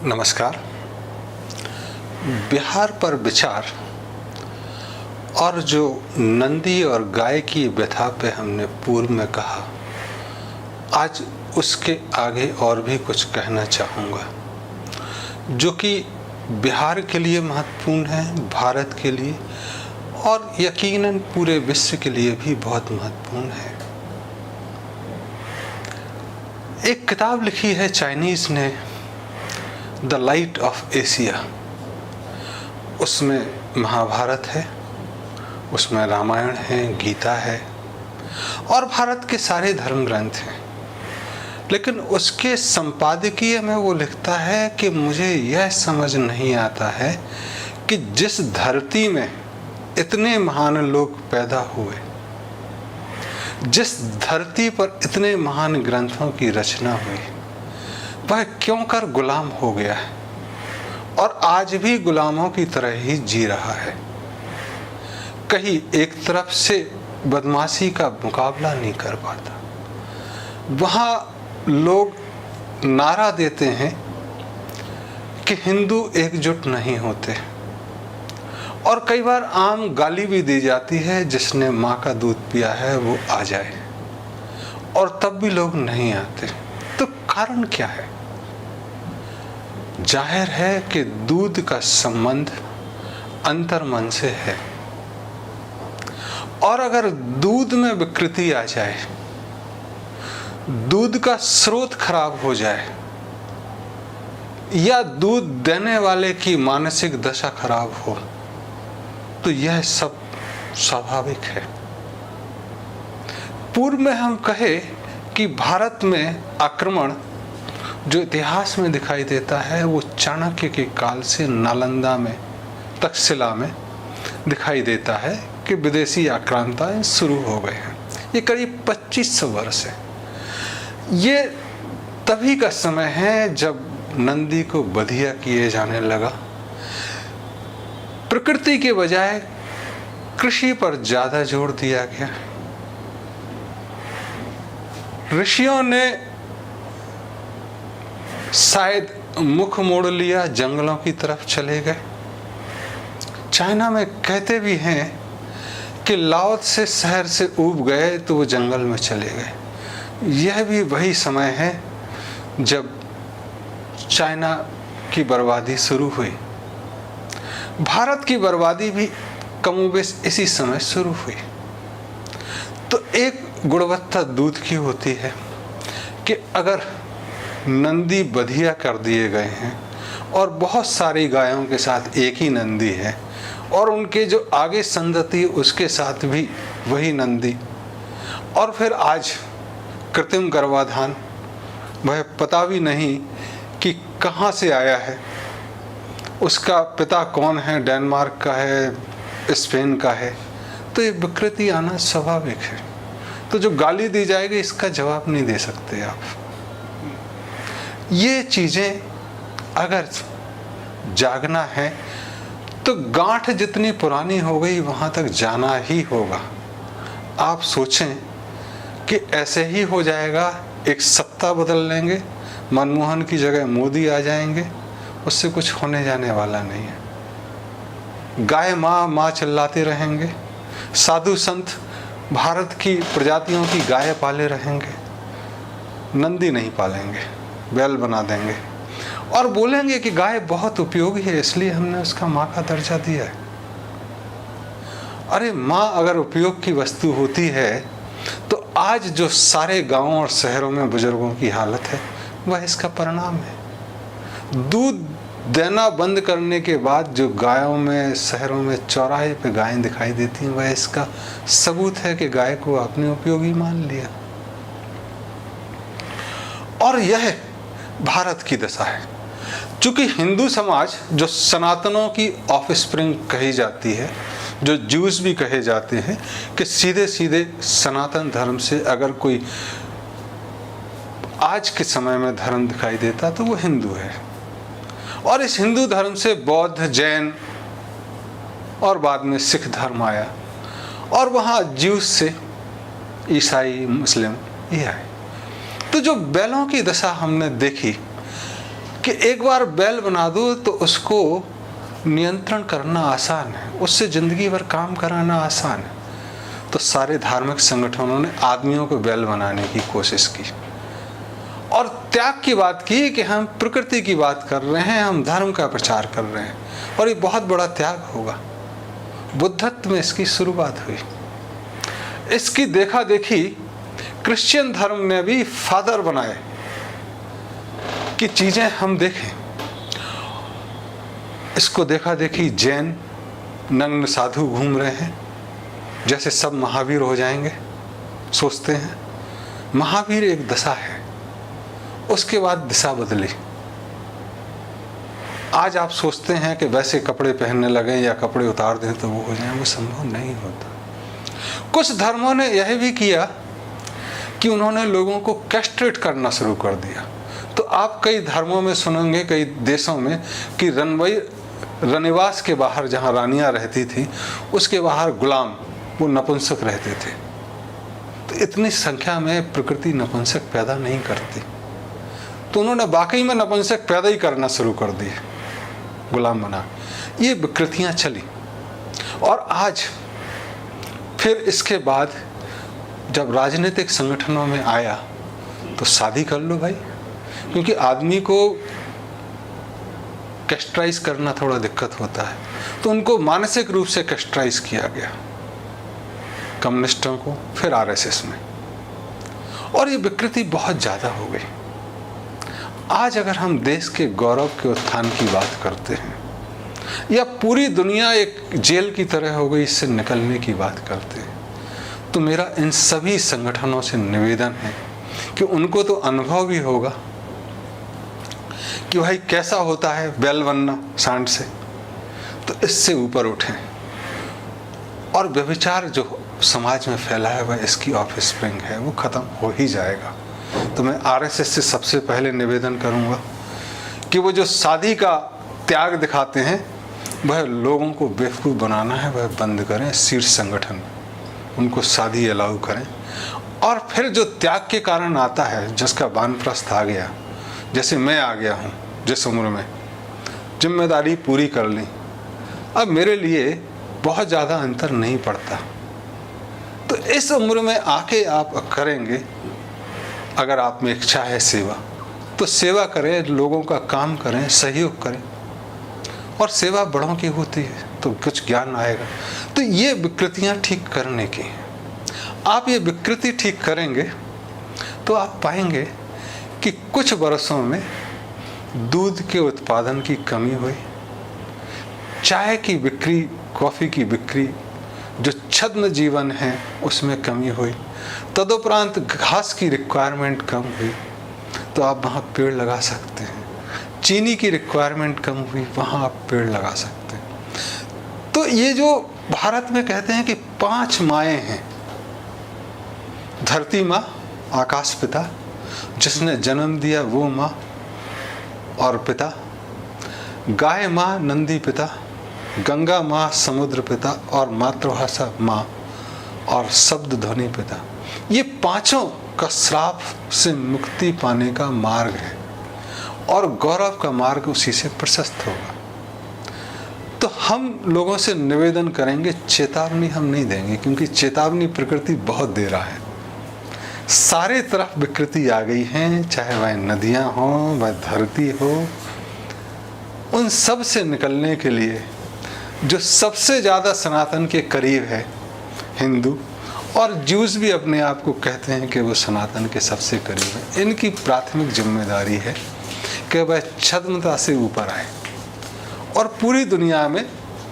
नमस्कार। बिहार पर विचार और जो नंदी और गाय की व्यथा पे हमने पूर्व में कहा, आज उसके आगे और भी कुछ कहना चाहूँगा जो कि बिहार के लिए महत्वपूर्ण है, भारत के लिए और यकीनन पूरे विश्व के लिए भी बहुत महत्वपूर्ण है। एक किताब लिखी है चाइनीज़ ने, द लाइट ऑफ एशिया। उसमें महाभारत है, उसमें रामायण है, गीता है और भारत के सारे धर्म ग्रंथ हैं। लेकिन उसके संपादकीय में वो लिखता है कि मुझे यह समझ नहीं आता है कि जिस धरती में इतने महान लोग पैदा हुए, जिस धरती पर इतने महान ग्रंथों की रचना हुई, वह क्यों कर गुलाम हो गया है और आज भी गुलामों की तरह ही जी रहा है। कहीं एक तरफ से बदमाशी का मुकाबला नहीं कर पाता, वहाँ लोग नारा देते हैं कि हिंदू एकजुट नहीं होते और कई बार आम गाली भी दी जाती है, जिसने माँ का दूध पिया है वो आ जाए, और तब भी लोग नहीं आते। तो कारण क्या है? जाहिर है कि दूध का संबंध अंतर्मन से है, और अगर दूध में विकृति आ जाए, दूध का स्रोत खराब हो जाए या दूध देने वाले की मानसिक दशा खराब हो, तो यह सब स्वाभाविक है। पूर्व में हम कहे कि भारत में आक्रमण जो इतिहास में दिखाई देता है वो चाणक्य के काल से नालंदा में, तक्षशिला में दिखाई देता है कि विदेशी आक्रांताएं शुरू हो गए हैं। ये करीब 2500 वर्ष है। ये तभी का समय है जब नंदी को बधिया किए जाने लगा। प्रकृति के बजाय कृषि पर ज्यादा जोर दिया गया। ऋषियों ने शायद मुख मोड़ लिया, जंगलों की तरफ चले गए। चाइना में कहते भी हैं कि लाओ से शहर से ऊब गए तो वो जंगल में चले गए। यह भी वही समय है जब चाइना की बर्बादी शुरू हुई। भारत की बर्बादी भी कमोबेश इसी समय शुरू हुई। तो एक गुणवत्ता दूध की होती है कि अगर नंदी बधिया कर दिए गए हैं और बहुत सारी गायों के साथ एक ही नंदी है और उनके जो आगे संतति उसके साथ भी वही नंदी, और फिर आज कृत्रिम गर्भाधान, वह पता भी नहीं कि कहाँ से आया है, उसका पिता कौन है, डेनमार्क का है, स्पेन का है, तो ये विकृति आना स्वाभाविक है। तो जो गाली दी जाएगी इसका जवाब नहीं दे सकते आप। ये चीजें अगर जागना है तो गांठ जितनी पुरानी हो गई वहां तक जाना ही होगा। आप सोचें कि ऐसे ही हो जाएगा, एक सत्ता बदल लेंगे, मनमोहन की जगह मोदी आ जाएंगे, उससे कुछ होने जाने वाला नहीं है। गाय माँ माँ चिल्लाते रहेंगे, साधु संत भारत की प्रजातियों की गाय पाले रहेंगे, नंदी नहीं पालेंगे, बैल बना देंगे और बोलेंगे कि गाय बहुत उपयोगी है इसलिए हमने उसका माँ का दर्जा दिया है। अरे माँ अगर उपयोग की वस्तु होती है तो आज जो सारे गांवों और शहरों में बुजुर्गों की हालत है वह इसका परिणाम है। दूध देना बंद करने के बाद जो गायों में, शहरों में चौराहे पे गायें दिखाई देती हैं, वह इसका सबूत है कि गाय को आपने उपयोगी मान लिया। और यह भारत की दशा है। चूंकि हिंदू समाज जो सनातनों की ऑफस्प्रिंग कही जाती है, जो ज्यूज भी कहे जाते हैं, कि सीधे सीधे सनातन धर्म से अगर कोई आज के समय में धर्म दिखाई देता तो वो हिंदू है। और इस हिंदू धर्म से बौद्ध, जैन और बाद में सिख धर्म आया, और वहाँ ज्यूज से ईसाई, मुस्लिम ये आए। तो जो बैलों की दशा हमने देखी कि एक बार बैल बना दो तो उसको नियंत्रण करना आसान है, उससे जिंदगी भर काम कराना आसान है। तो सारे धार्मिक संगठनों ने आदमियों को बैल बनाने की कोशिश की और त्याग की बात की कि हम प्रकृति की बात कर रहे हैं, हम धर्म का प्रचार कर रहे हैं, और ये बहुत बड़ा त्याग होगा। बुद्धत्व में इसकी शुरुआत हुई। इसकी देखा देखी क्रिश्चियन धर्म ने भी फादर बनाए कि चीजें हम देखें। इसको देखा देखी जैन नग्न साधु घूम रहे हैं, जैसे सब महावीर हो जाएंगे, सोचते हैं। महावीर एक दशा है, उसके बाद दिशा बदली। आज आप सोचते हैं कि वैसे कपड़े पहनने लगे या कपड़े उतार दें तो वो हो जाए, वो संभव नहीं होता। कुछ धर्मों ने यह भी किया कि उन्होंने लोगों को कैस्ट्रेट करना शुरू कर दिया। तो आप कई धर्मों में सुनेंगे, कई देशों में, कि रनिवास के बाहर जहाँ रानियाँ रहती थी उसके बाहर गुलाम, वो नपुंसक रहते थे। तो इतनी संख्या में प्रकृति नपुंसक पैदा नहीं करती, तो उन्होंने वाकई में नपुंसक पैदा ही करना शुरू कर दिए, गुलाम बना। ये विकृतियाँ चली। और आज फिर इसके बाद जब राजनीतिक संगठनों में आया तो शादी कर लो भाई, क्योंकि आदमी को कैस्ट्राइज करना थोड़ा दिक्कत होता है, तो उनको मानसिक रूप से कैस्ट्राइज किया गया, कम्युनिस्टों को, फिर आरएसएस में, और ये विकृति बहुत ज़्यादा हो गई। आज अगर हम देश के गौरव के उत्थान की बात करते हैं, या पूरी दुनिया एक जेल की तरह हो गई, इससे निकलने की बात करते हैं, तो मेरा इन सभी संगठनों से निवेदन है कि उनको तो अनुभव भी होगा कि भाई कैसा होता है बैल बनना सांड से, तो इससे ऊपर उठें। और व्यभिचार जो समाज में फैला है वह इसकी ऑफस्प्रिंग है, वो ख़त्म हो ही जाएगा। तो मैं आरएसएस से सबसे पहले निवेदन करूंगा कि वो जो शादी का त्याग दिखाते हैं, वह लोगों को बेवकूफ़ बनाना है, वह बंद करें। शीर्ष संगठन उनको शादी अलाउ करें। और फिर जो त्याग के कारण आता है, जिसका वानप्रस्थ आ गया, जैसे मैं आ गया हूँ, जिस उम्र में जिम्मेदारी पूरी कर ली, अब मेरे लिए बहुत ज़्यादा अंतर नहीं पड़ता। तो इस उम्र में आके आप करेंगे, अगर आप में इच्छा है सेवा, तो सेवा करें, लोगों का काम करें, सहयोग करें। और सेवा बड़ों की होती है तो कुछ ज्ञान आएगा। तो ये विकृतियाँ ठीक करने की हैं। आप ये विकृति ठीक करेंगे तो आप पाएंगे कि कुछ वर्षों में दूध के उत्पादन की कमी हुई, चाय की बिक्री, कॉफ़ी की बिक्री, जो छद्म जीवन है उसमें कमी हुई। तदुपरांत घास की रिक्वायरमेंट कम हुई, तो आप वहाँ पेड़ लगा सकते हैं। चीनी की रिक्वायरमेंट कम हुई, वहाँ आप पेड़ लगा सकते हैं। तो ये जो भारत में कहते हैं कि 5 माएँ हैं, धरती माँ, आकाश पिता, जिसने जन्म दिया वो माँ और पिता, गाय माँ नंदी पिता, गंगा माँ समुद्र पिता, और मातृभाषा माँ और शब्द ध्वनि पिता। ये पांचों का श्राप से मुक्ति पाने का मार्ग है, और गौरव का मार्ग उसी से प्रशस्त होगा। तो हम लोगों से निवेदन करेंगे, चेतावनी हम नहीं देंगे, क्योंकि चेतावनी प्रकृति बहुत दे रहा है। सारे तरफ विकृति आ गई हैं, चाहे वह नदियां हों, वह धरती हो। उन सब से निकलने के लिए जो सबसे ज़्यादा सनातन के करीब है, हिंदू, और ज्यूज भी अपने आप को कहते हैं कि वो सनातन के सबसे करीब है, इनकी प्राथमिक जिम्मेदारी है कि वह छद्मता से ऊपर आए और पूरी दुनिया में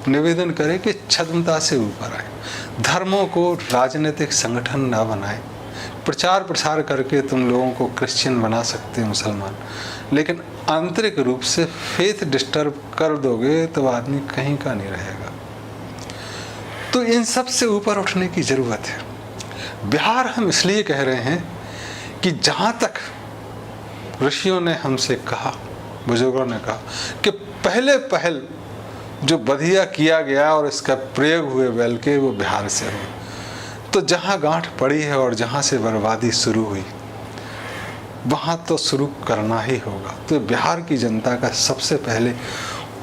निवेदन करें कि छद्मता से ऊपर आए। धर्मों को राजनीतिक संगठन ना बनाए। प्रचार प्रसार करके तुम लोगों को क्रिश्चियन बना सकते हैं, मुसलमान, लेकिन आंतरिक रूप से फेथ डिस्टर्ब कर दोगे तो आदमी कहीं का नहीं रहेगा। तो इन सब से ऊपर उठने की ज़रूरत है। बिहार हम इसलिए कह रहे हैं कि जहाँ तक ऋषियों ने हमसे कहा, बुजुर्गों ने कहा कि पहल जो बधिया किया गया और इसका प्रयोग हुए बैल के, वो बिहार से हुए। तो जहाँ गांठ पड़ी है और जहाँ से बर्बादी शुरू हुई, वहाँ तो शुरू करना ही होगा। तो बिहार की जनता का सबसे पहले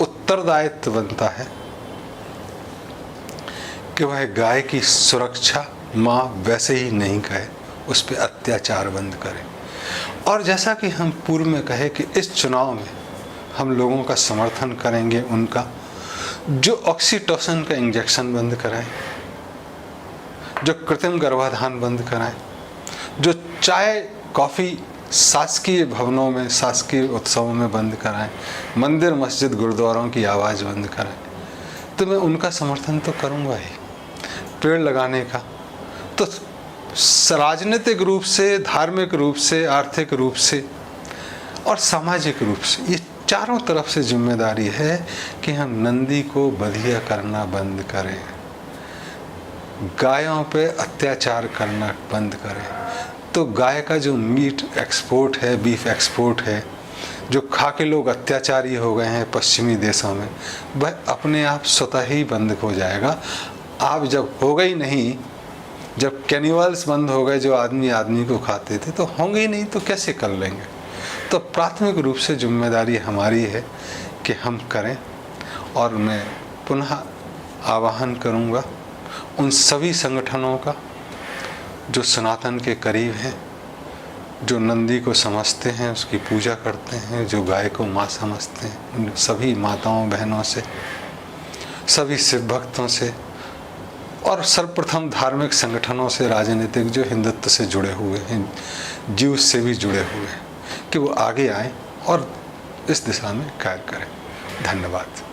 उत्तरदायित्व बनता है कि वह गाय की सुरक्षा माँ वैसे ही नहीं कहे, उस पर अत्याचार बंद करे। और जैसा कि हम पूर्व में कहे कि इस चुनाव में हम लोगों का समर्थन करेंगे उनका जो ऑक्सीटोसिन का इंजेक्शन बंद कराए, जो कृत्रिम गर्भाधान बंद कराए, जो चाय कॉफ़ी शासकीय भवनों में शासकीय उत्सवों में बंद कराएं, मंदिर मस्जिद गुरुद्वारों की आवाज़ बंद कराएं, तो मैं उनका समर्थन तो करूंगा ही। पेड़ लगाने का तो राजनीतिक रूप से, धार्मिक रूप से, आर्थिक रूप से और सामाजिक रूप से ये चारों तरफ से जिम्मेदारी है कि हम नंदी को बधिया करना बंद करें, गायों पे अत्याचार करना बंद करें। तो गाय का जो मीट एक्सपोर्ट है, बीफ एक्सपोर्ट है, जो खा के लोग अत्याचारी हो गए हैं पश्चिमी देशों में, वह अपने आप स्वतः ही बंद हो जाएगा। आप जब हो गई नहीं, जब कैनिवल्स बंद हो गए जो आदमी आदमी को खाते थे, तो होंगे ही नहीं तो कैसे कर लेंगे। तो प्राथमिक रूप से जिम्मेदारी हमारी है कि हम करें। और मैं पुनः आह्वान करूंगा उन सभी संगठनों का जो सनातन के करीब हैं, जो नंदी को समझते हैं, उसकी पूजा करते हैं, जो गाय को माँ समझते हैं, उन सभी माताओं बहनों से, सभी शिव भक्तों से और सर्वप्रथम धार्मिक संगठनों से, राजनीतिक जो हिंदुत्व से जुड़े हुए हैं, जीव से भी जुड़े हुए हैं, कि वो आगे आएं और इस दिशा में कार्य करें। धन्यवाद।